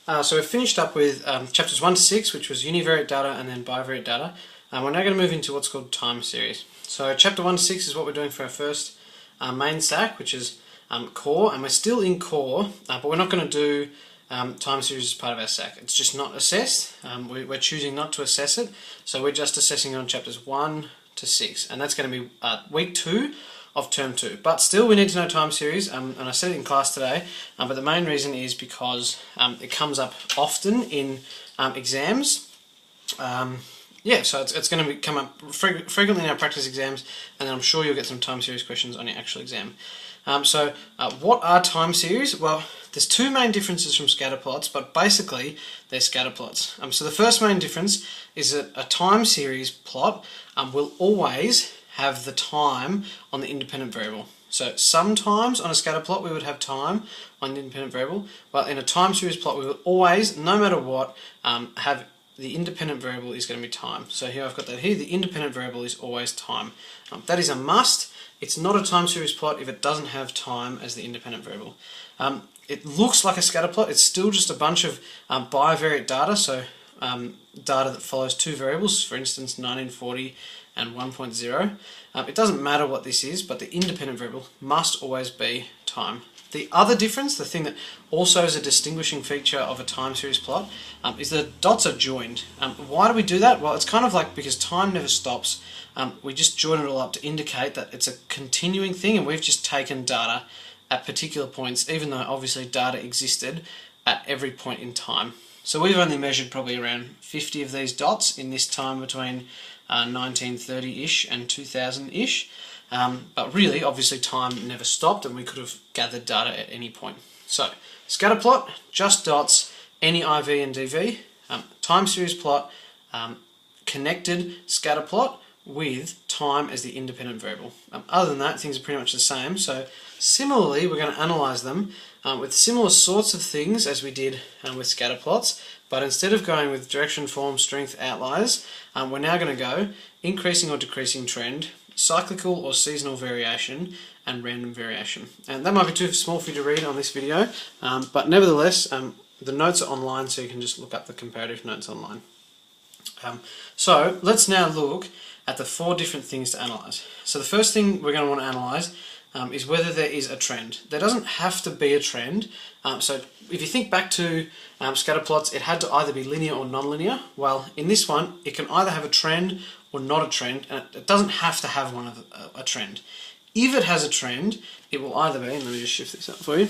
So we've finished up with chapters 1 to 6, which was univariate data and then bivariate data. We're now going to move into what's called time series. So chapter 1 to 6 is what we're doing for our first main stack, which is core, and we're still in core, but we're not going to do time series as part of our stack. It's just not assessed. We're choosing not to assess it, so we're just assessing on chapters 1 to 6, and that's going to be week 2 of term 2. But still, we need to know time series, and I said it in class today, but the main reason is because it comes up often in exams. Yeah, so it's going to come up frequently in our practice exams, and then I'm sure you'll get some time series questions on your actual exam. What are time series? Well, there's two main differences from scatter plots, but basically they're scatter plots. So the first main difference is that a time series plot will always have the time on the independent variable. So sometimes on a scatter plot we would have time on the independent variable, but in a time series plot we will always, no matter what, have the independent variable is going to be time. So here I've got that here, the independent variable is always time. That is a must. It's not a time series plot if it doesn't have time as the independent variable. It looks like a scatter plot. It's still just a bunch of bivariate data, so data that follows two variables, for instance 1940 and 1.0. It doesn't matter what this is, but the independent variable must always be time. The other difference, the thing that also is a distinguishing feature of a time series plot, is that dots are joined. Why do we do that? Well, it's kind of like because time never stops, we just join it all up to indicate that it's a continuing thing, and we've just taken data at particular points, even though obviously data existed at every point in time. So we've only measured probably around 50 of these dots in this time between 1930-ish and 2000-ish. But really, obviously, time never stopped, and we could have gathered data at any point. So, scatter plot, just dots, any IV and DV. Time series plot, connected scatter plot with time as the independent variable. Other than that, things are pretty much the same. So, similarly, we're going to analyse them with similar sorts of things as we did with scatter plots, but instead of going with direction, form, strength, outliers, we're now going to go increasing or decreasing trend, cyclical or seasonal variation, and random variation. And that might be too small for you to read on this video, but nevertheless, the notes are online, so you can just look up the comparative notes online. So let's now look at the 4 different things to analyse. So the first thing we're going to want to analyse is whether there is a trend. There doesn't have to be a trend. So if you think back to scatter plots, it had to either be linear or non-linear. Well, in this one, it can either have a trend or not a trend, and it doesn't have to have one of a trend. If it has a trend, it will either be, and let me just shift this up for you.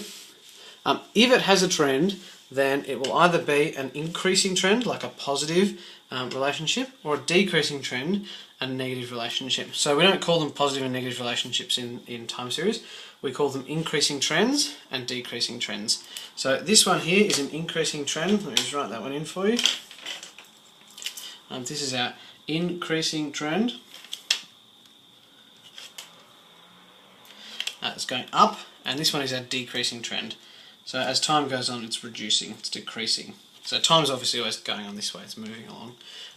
If it has a trend, then it will either be an increasing trend, like a positive relationship, or a decreasing trend, a negative relationship. So we don't call them positive and negative relationships in time series. We call them increasing trends and decreasing trends. So this one here is an increasing trend. Let me just write that one in for you. This is our increasing trend. It's going up, and this one is our decreasing trend. So as time goes on, it's reducing, it's decreasing. So time is obviously always going on this way, it's moving along,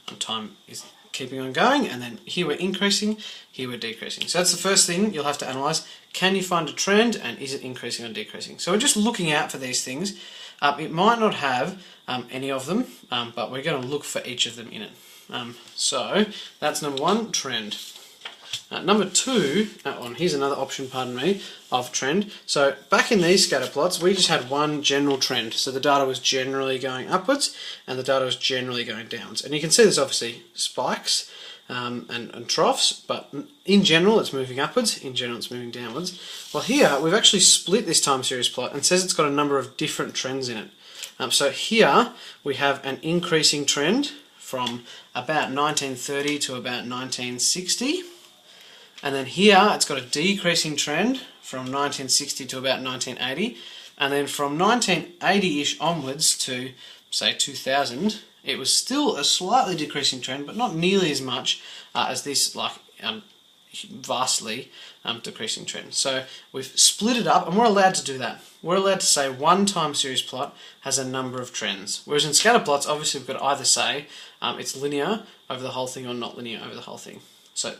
and time is keeping on going, and then here we're increasing, here we're decreasing. So that's the first thing you'll have to analyse. Can you find a trend, and is it increasing or decreasing? So we're just looking out for these things. It might not have any of them, but we're going to look for each of them in it. So that's number 1, trend. Number 2, here's another option, pardon me, of trend. So back in these scatter plots, we just had one general trend. So the data was generally going upwards, and the data was generally going downwards. And you can see there's obviously spikes and troughs, but in general it's moving upwards, in general it's moving downwards. Well, here we've actually split this time series plot and says it's got a number of different trends in it. So here we have an increasing trend from about 1930 to about 1960. And then here it's got a decreasing trend from 1960 to about 1980, and then from 1980-ish onwards to say 2000, it was still a slightly decreasing trend, but not nearly as much as this vastly decreasing trend. So we've split it up, and we're allowed to do that. We're allowed to say one time series plot has a number of trends, whereas in scatter plots, obviously we've got to either say it's linear over the whole thing or not linear over the whole thing. So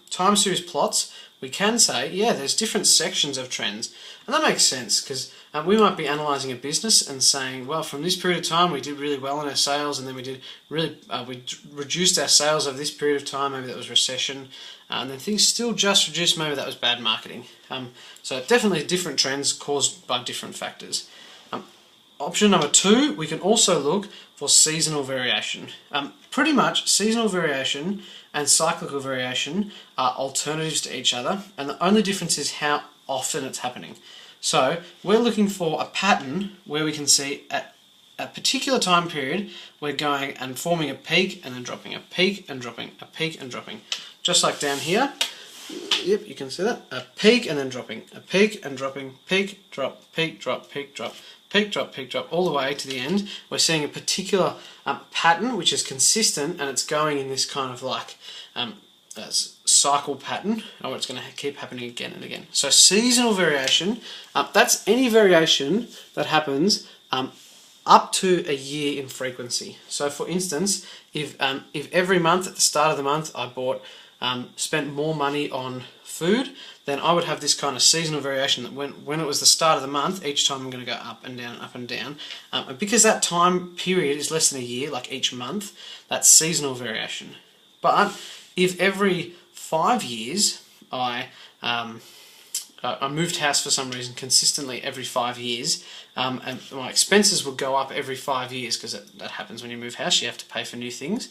time series plots, we can say, yeah, there's different sections of trends. And that makes sense because we might be analysing a business and saying, well, from this period of time we did really well in our sales, and then we reduced our sales over this period of time, maybe that was recession, and then things still just reduced, maybe that was bad marketing. So definitely different trends caused by different factors. Option number 2, we can also look for seasonal variation. Pretty much seasonal variation and cyclical variation are alternatives to each other, and the only difference is how often it's happening. So we're looking for a pattern where we can see at a particular time period we're going and forming a peak and then dropping, a peak and dropping, a peak and dropping. Just like down here, yep, you can see that, a peak and then dropping, a peak and dropping, peak, drop, peak, drop, peak, drop, peak, drop, peak, drop, all the way to the end. We're seeing a particular pattern which is consistent, and it's going in this kind of like cycle pattern, or it's going to keep happening again and again. So seasonal variation, that's any variation that happens up to a year in frequency. So for instance, if every month at the start of the month I spent more money on food, then I would have this kind of seasonal variation that when it was the start of the month, each time I'm going to go up and down, up and down. And because that time period is less than a year, like each month, that's seasonal variation. But if every 5 years I moved house for some reason consistently every 5 years, and my expenses would go up every 5 years, because that happens when you move house, you have to pay for new things,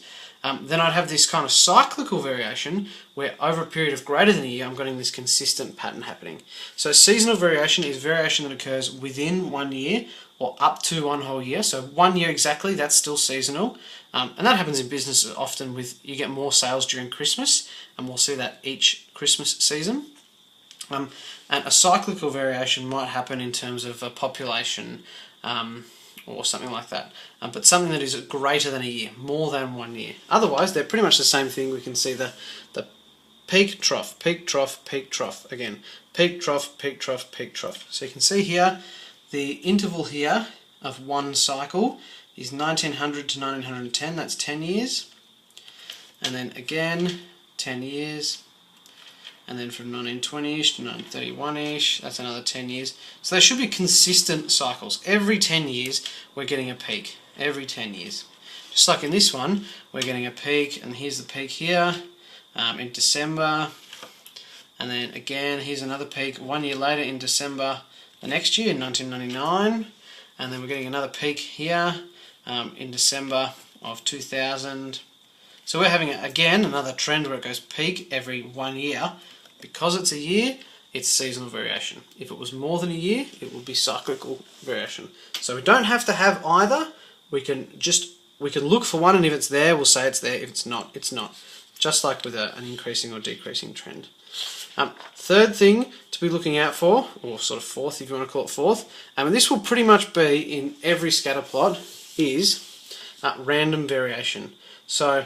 then I'd have this kind of cyclical variation where over a period of greater than a year I'm getting this consistent pattern happening. So seasonal variation is variation that occurs within 1 year or up to 1 whole year. So 1 year exactly, that's still seasonal. And that happens in business often with, you get more sales during Christmas, and we'll see that each Christmas season. And a cyclical variation might happen in terms of a population or something like that, but something that is greater than a year, more than 1 year. Otherwise, they're pretty much the same thing. We can see the peak, trough, peak, trough, peak, trough. Again, peak, trough, peak, trough, peak, trough. So you can see here, the interval here of one cycle is 1900 to 1910, that's 10 years. And then again, 10 years. And then from 1920-ish to 1931-ish, that's another 10 years. So they should be consistent cycles. Every 10 years, we're getting a peak. Every 10 years. Just like in this one, we're getting a peak, and here's the peak here in December. And then again, here's another peak 1 year later in December the next year, in 1999. And then we're getting another peak here in December of 2000. So we're having, again, another trend where it goes peak every 1 year. Because it's a year, it's seasonal variation. If it was more than a year, it would be cyclical variation. So we don't have to have either. We can look for one, and if it's there, we'll say it's there. If it's not, it's not. Just like with an increasing or decreasing trend. Third thing to be looking out for, or sort of fourth if you want to call it fourth, and this will pretty much be in every scatter plot, is random variation. So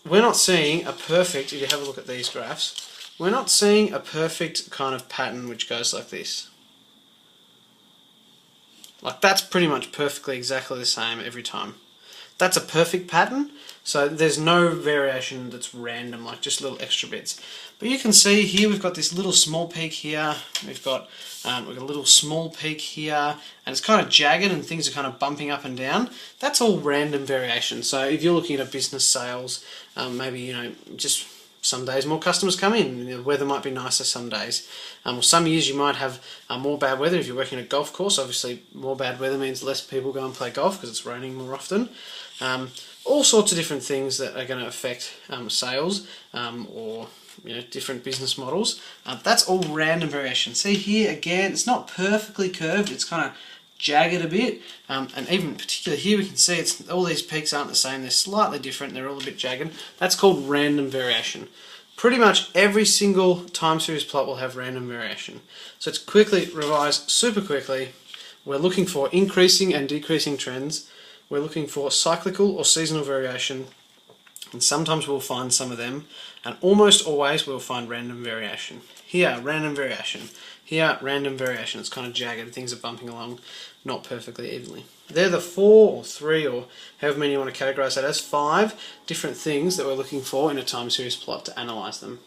we're not seeing a perfect, if you have a look at these graphs, we're not seeing a perfect kind of pattern which goes like this. Like that's pretty much perfectly exactly the same every time. That's a perfect pattern, so there's no variation that's random, like just little extra bits. But you can see here we've got this little small peak here, we've got a little small peak here, and it's kind of jagged and things are kind of bumping up and down. That's all random variation. So if you're looking at business sales, maybe just some days more customers come in, the weather might be nicer some days. Or some years you might have more bad weather. If you're working at a golf course, obviously more bad weather means less people go and play golf because it's raining more often. All sorts of different things that are going to affect sales or different business models. That's all random variation. See here again, it's not perfectly curved, it's kind of jagged a bit, and even particularly here we can see it's all these peaks aren't the same, they're slightly different, they're all a bit jagged. That's called random variation. Pretty much every single time series plot will have random variation. So to quickly revise super quickly, we're looking for increasing and decreasing trends, we're looking for cyclical or seasonal variation, and sometimes we'll find some of them, and almost always we'll find random variation. Here, random variation. Here, random variation. It's kind of jagged. Things are bumping along not perfectly evenly. They're the 4 or 3 or however many you want to categorize that as, 5 different things that we're looking for in a time series plot to analyze them.